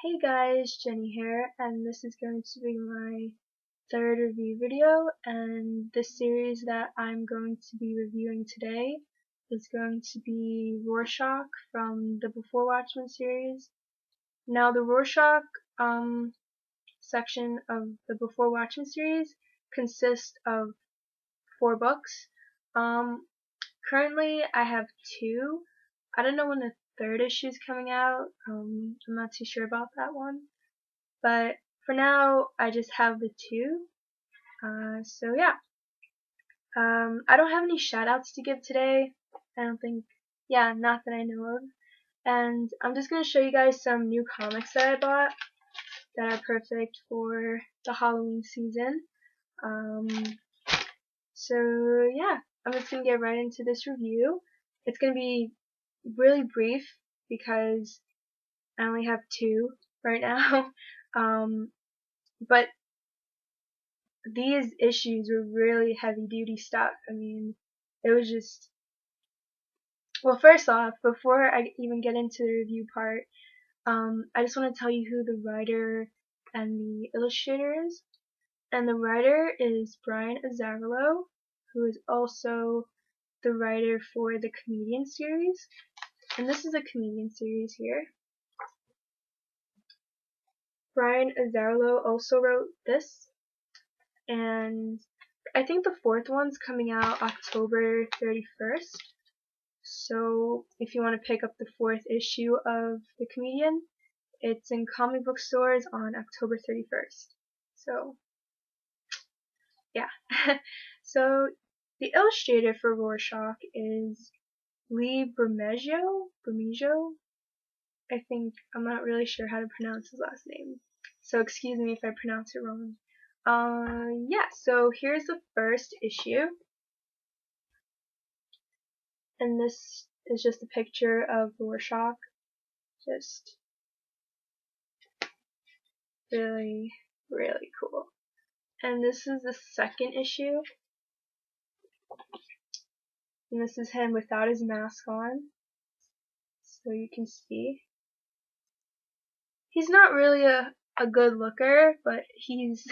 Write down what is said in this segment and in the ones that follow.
Hey guys, Jenny here, and this is going to be my third review video, and this series that I'm going to be reviewing today is going to be Rorschach from the Before Watchmen series. Now the Rorschach section of the Before Watchmen series consists of 4 books. Currently I have 2. I don't know when the 3rd issue is coming out. I'm not too sure about that one. But for now, I just have the 2. So yeah. I don't have any shoutouts to give today. I don't think, not that I know of. And I'm just going to show you guys some new comics that I bought that are perfect for the Halloween season. So yeah, I'm just going to get right into this review. It's going to be really brief because I only have 2 right now. But these issues were really heavy duty stuff. I mean, it was just, well, first off, before I even get into the review part, I just want to tell you who the writer and the illustrator is. And the writer is Brian Azzarello, who is also the writer for the Comedian series. And this is a Comedian series here. Brian Azzarello also wrote this, and I think the 4th one's coming out October 31st. So if you want to pick up the 4th issue of The Comedian, it's in comic book stores on October 31st. So yeah. So the illustrator for Rorschach is Bermejo. I think, I'm not really sure how to pronounce his last name, so excuse me if I pronounce it wrong. Yeah, so here's the first issue, and this is just a picture of Rorschach, just really, really cool. And this is the second issue, and this is him without his mask on, so you can see. He's not really a good looker, but he's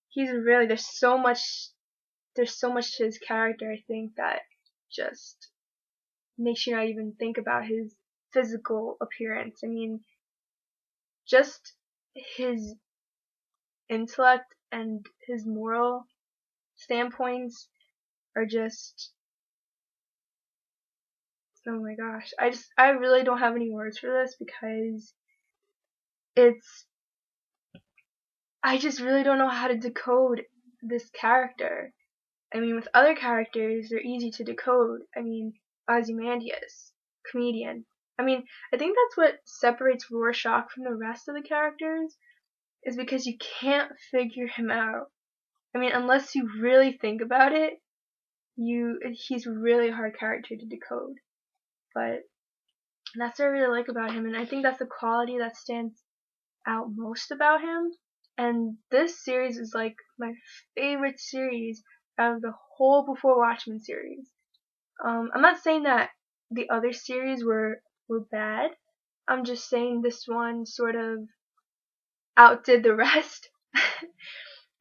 he's really, there's so much to his character, I think, that just makes you not even think about his physical appearance. I mean, just his intellect and his moral standpoints are just, oh my gosh, I really don't have any words for this, because I just really don't know how to decode this character. I mean, with other characters, they're easy to decode. I mean, Ozymandias, Comedian. I mean, I think that's what separates Rorschach from the rest of the characters, is because you can't figure him out. I mean, unless you really think about it, he's a really hard character to decode. But that's what I really like about him, and I think that's the quality that stands out most about him. And this series is like my favorite series out of the whole Before Watchmen series. I'm not saying that the other series were bad. I'm just saying this one sort of outdid the rest.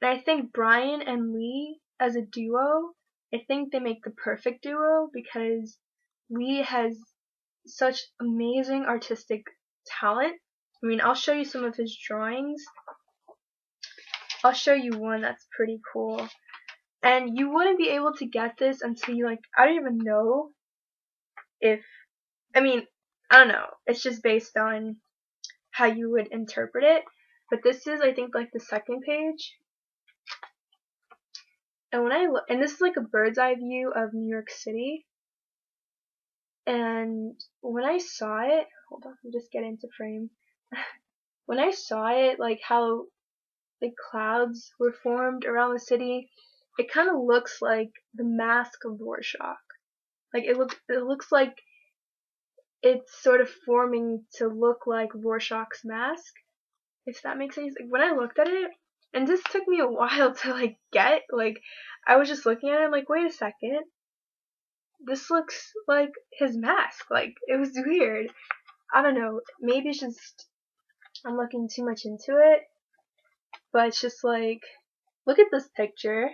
And I think Brian and Lee as a duo, I think they make the perfect duo, because Lee has such amazing artistic talent. I mean, I'll show you some of his drawings. I'll show you one that's pretty cool. And you wouldn't be able to get this until you, I don't even know if, I mean, I don't know. It's just based on how you would interpret it. But this is, I think, the 2nd page. And when I look, and this is a bird's eye view of New York City. And when I saw it, hold on, let me just get into frame. When I saw it, how clouds were formed around the city, it kind of looks like the mask of Rorschach. It looks like it's sort of forming to look like Rorschach's mask, if that makes any sense. When I looked at it, and this took me a while to get, I was just looking at it, I'm like, wait a second, this looks like his mask. Like, it was weird. I don't know. Maybe it's just I'm looking too much into it, but it's just like, look at this picture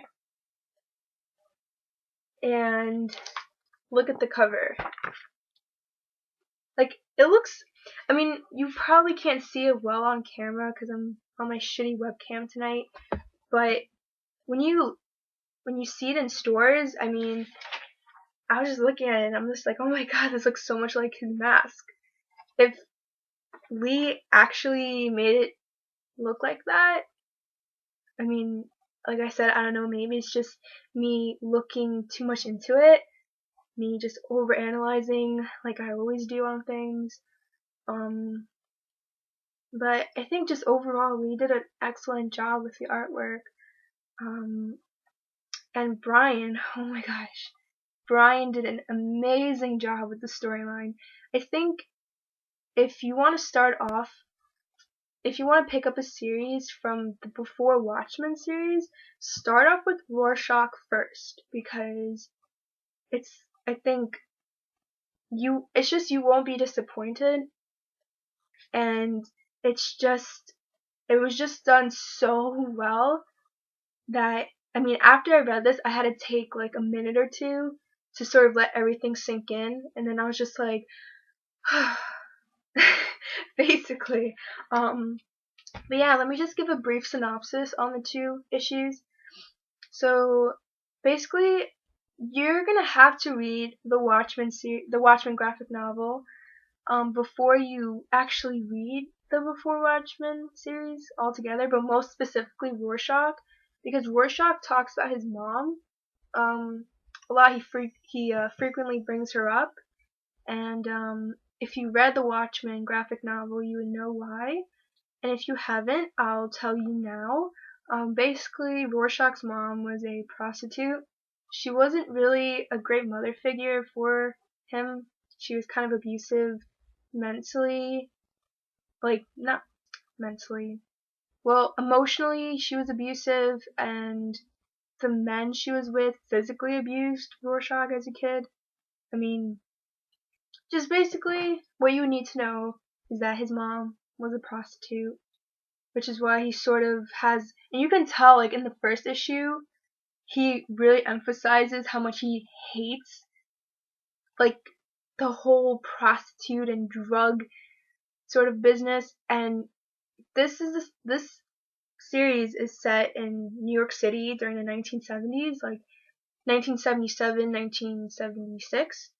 and look at the cover. Like, it looks, I mean, you probably can't see it well on camera because I'm on my shitty webcam tonight, but when you see it in stores, I mean, I was just looking at it and I'm just like, oh my god, this looks so much like his mask. If Lee actually made it look like that, I mean, like I said, I don't know, maybe it's just me looking too much into it, me just overanalyzing like I always do on things. But I think just overall Lee did an excellent job with the artwork. And Brian, oh my gosh, Brian did an amazing job with the storyline. I think if you want to start off, if you want to pick up a series from the Before Watchmen series, start off with Rorschach first, because I think it's just you won't be disappointed, and it was just done so well that, I mean, after I read this, I had to take like a minute or two to sort of let everything sink in, and then I was just like, basically. But yeah, let me just give a brief synopsis on the two issues. So basically, you're gonna have to read the Watchmen graphic novel before you actually read the Before Watchmen series altogether, but most specifically Rorschach, because Rorschach talks about his mom a lot. He frequently brings her up, and if you read the Watchmen graphic novel, you would know why. And if you haven't, I'll tell you now. Basically, Rorschach's mom was a prostitute. She wasn't really a great mother figure for him. She was kind of abusive mentally, like, not mentally. Well, emotionally, she was abusive, and the men she was with physically abused Rorschach as a kid. I mean, just basically, what you need to know is that his mom was a prostitute, which is why he sort of has, and you can tell, like, in the first issue, he really emphasizes how much he hates, like, the whole prostitute and drug sort of business. And this series is set in New York City during the 1970s, like 1977, 1976,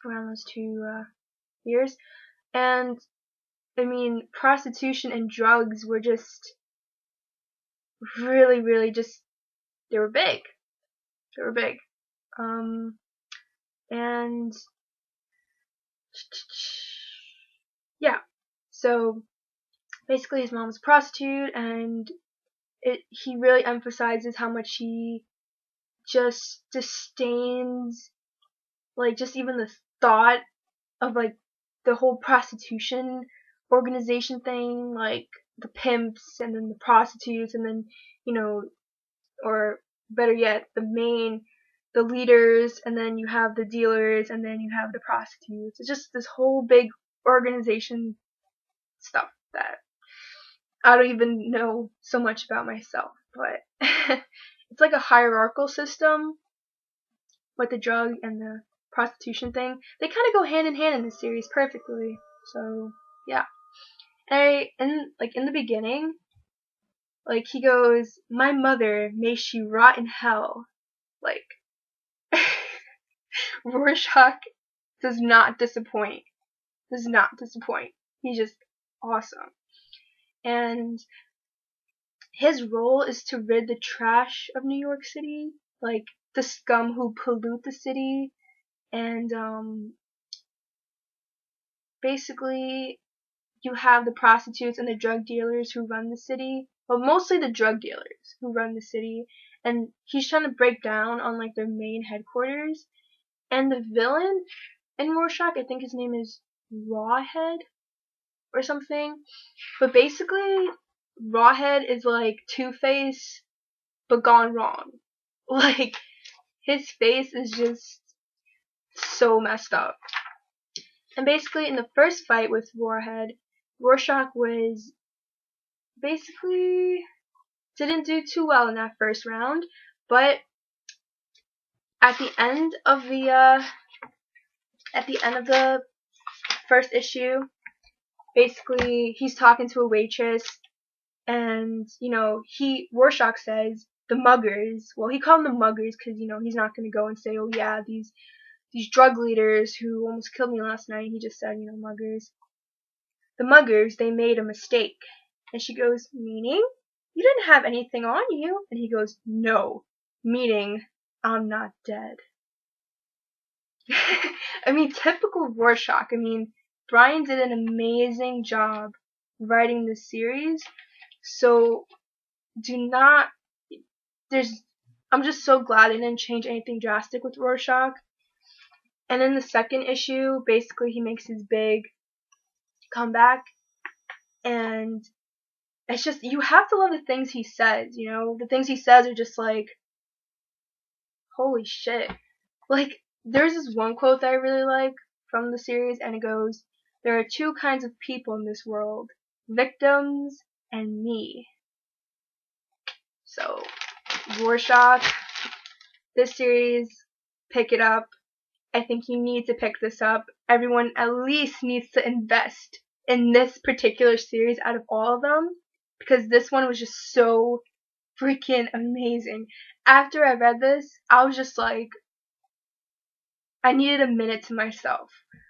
around those two years. And I mean, prostitution and drugs were just really, really just, they were big. They were big. And yeah, so basically his mom was a prostitute, and he really emphasizes how much he just disdains, like, just even the thought of, like, the whole prostitution organization thing, like the pimps and then the prostitutes, and then, you know, or better yet, the leaders, and then you have the dealers, and then you have the prostitutes. It's just this whole big organization stuff that I don't even know so much about myself, but it's like a hierarchical system with the drug and the prostitution thing. They kind of go hand in hand in this series perfectly. So yeah, in the beginning, like, he goes, "My mother, may she rot in hell." Like, Rorschach does not disappoint. Does not disappoint. He's just awesome. And his role is to rid the trash of New York City, like the scum who pollute the city, and basically you have the prostitutes and the drug dealers who run the city, but mostly the drug dealers who run the city, and he's trying to break down on, like, their main headquarters. And the villain in Rorschach, I think his name is Rawhead or something, but basically Rawhead is like Two-Face but gone wrong. Like, his face is just, so messed up. And basically, in the first fight with Warhead, Rorschach was basically didn't do too well in that first round, but at the end of the first issue, basically he's talking to a waitress, and Rorschach says the muggers. Well, he called them the muggers because he's not going to go and say, oh yeah, these drug leaders who almost killed me last night. He just said, muggers. The muggers, they made a mistake. And she goes, meaning? You didn't have anything on you. And he goes, no, meaning I'm not dead. I mean, typical Rorschach. I mean, Brian did an amazing job writing this series. So I'm just so glad they didn't change anything drastic with Rorschach. And in the second issue, basically he makes his big comeback, and it's just, you have to love the things he says, the things he says are just like, holy shit. Like, there's this one quote that I really like from the series, and it goes, there are two kinds of people in this world, victims and me. So, Rorschach, this series, pick it up. I think you need to pick this up. Everyone at least needs to invest in this particular series out of all of them, because this one was just so freaking amazing. After I read this, I was just like, I needed a minute to myself.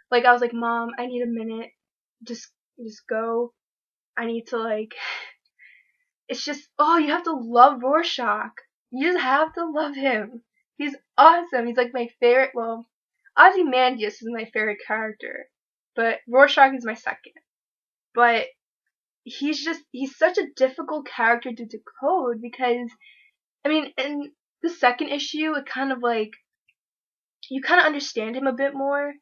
Like, I was like, Mom, I need a minute. Just go. I need to, it's just, oh, you have to love Rorschach. You just have to love him. He's awesome. He's like my favorite. Well, Ozymandias is my favorite character, but Rorschach is my second. But he's such a difficult character to decode, because, I mean, in the second issue, it kind of you kind of understand him a bit more,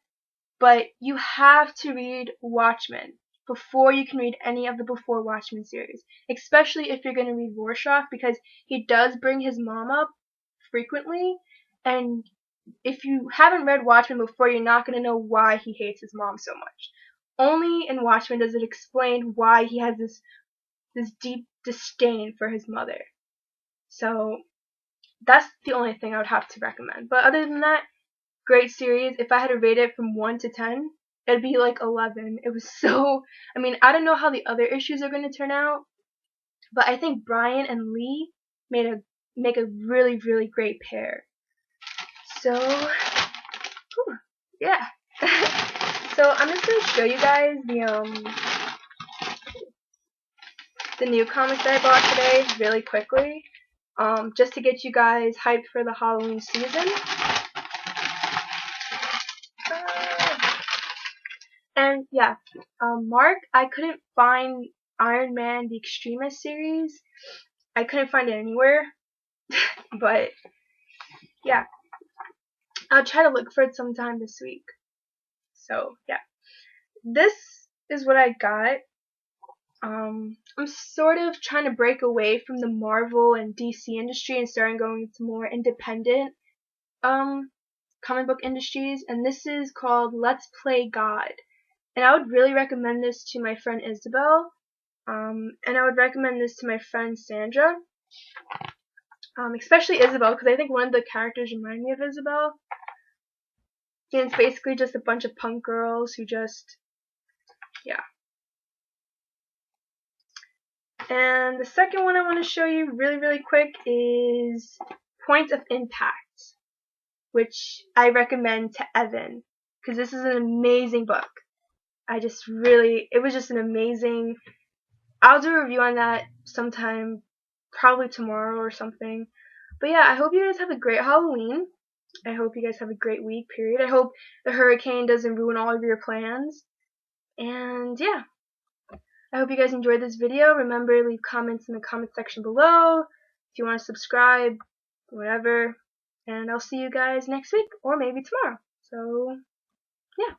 but you have to read Watchmen before you can read any of the before Watchmen series, especially if you're going to read Rorschach, because he does bring his mom up frequently, and if you haven't read Watchmen before, you're not going to know why he hates his mom so much. Only in Watchmen does it explain why he has this deep disdain for his mother. So that's the only thing I would have to recommend. But other than that, great series. If I had to rate it from 1 to 10, it'd be like 11. It was so, I mean, I don't know how the other issues are going to turn out, but I think Brian and Lee make a really, really great pair. So, yeah. So I'm just going to show you guys the new comics that I bought today really quickly, just to get you guys hyped for the Halloween season. And yeah, Mark, I couldn't find Iron Man the Extremist series. I couldn't find it anywhere. But yeah, I'll try to look for it sometime this week. So yeah, this is what I got. I'm sort of trying to break away from the Marvel and DC industry and starting going to more independent comic book industries, and this is called Let's Play God. And I would really recommend this to my friend Isabel, and I would recommend this to my friend Sandra, especially Isabel, because I think one of the characters remind me of Isabel. And it's basically just a bunch of punk girls who just, yeah. And the second one I want to show you really, really quick is Point of Impact, which I recommend to Evan, because this is an amazing book. It was just an amazing, I'll do a review on that sometime, probably tomorrow or something. But yeah, I hope you guys have a great Halloween. I hope you guys have a great week, period. I hope the hurricane doesn't ruin all of your plans. And yeah, I hope you guys enjoyed this video. Remember, leave comments in the comment section below. If you want to subscribe, whatever. And I'll see you guys next week, or maybe tomorrow. So, yeah.